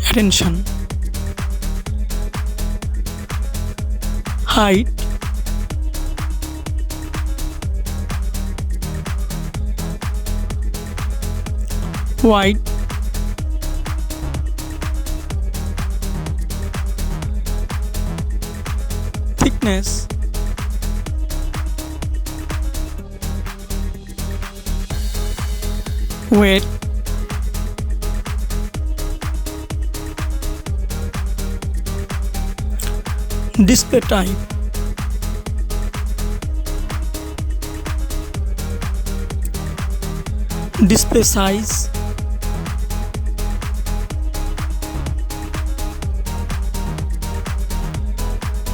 attention, height, weight, thickness, weight, display type, display size,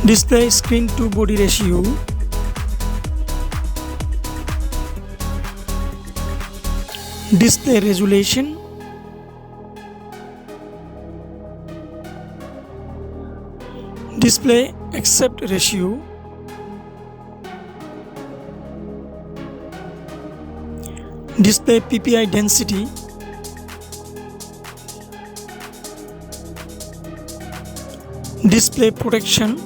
display screen to body ratio, display resolution, display aspect ratio, display PPI density, display protection,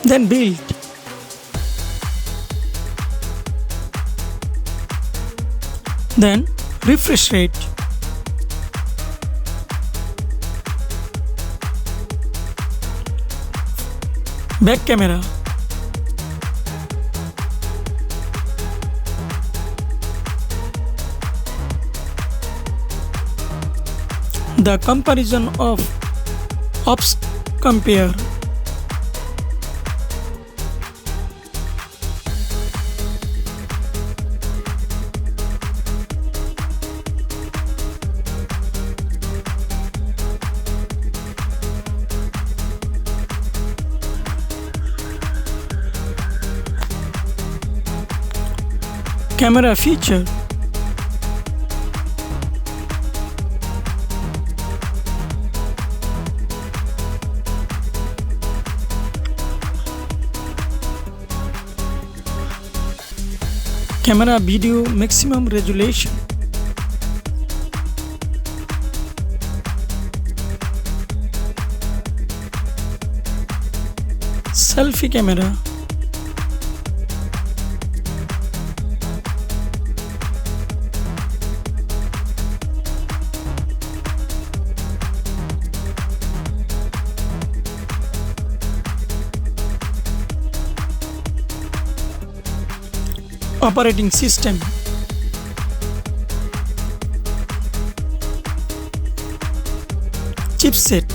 then build. Then refresh rate. Back camera. The comparison of OFS compare. Camera feature. Camera video maximum resolution. Selfie camera. Operating system. Chipset.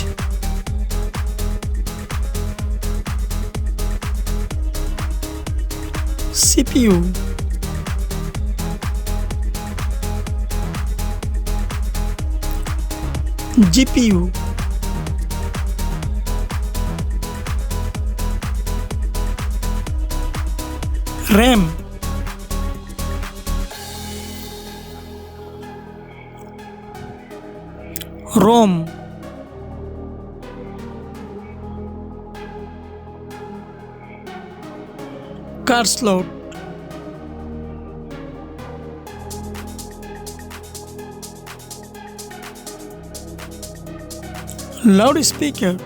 CPU. GPU. RAM. ROM. Card slot. Loudspeaker.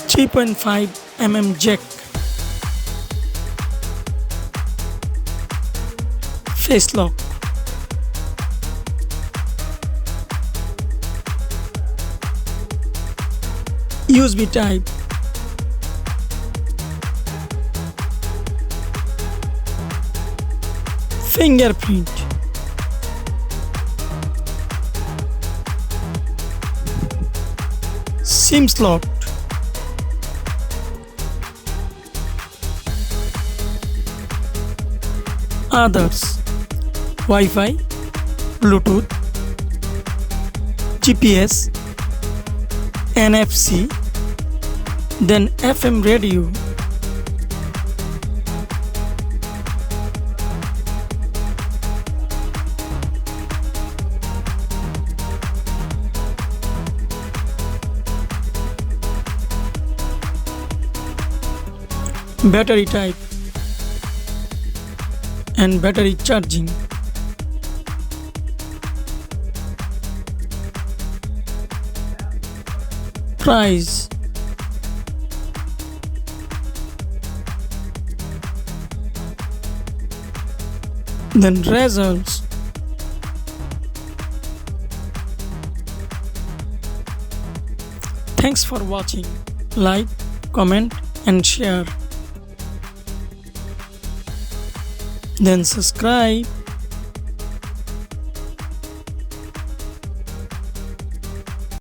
.5 jack. Face lock. USB type. Fingerprint. SIM slot. Others. Wi-Fi, Bluetooth, GPS, NFC, then FM radio. battery type and battery charging. Price. Then results. Thanks for watching. Like, comment and share. Then subscribe.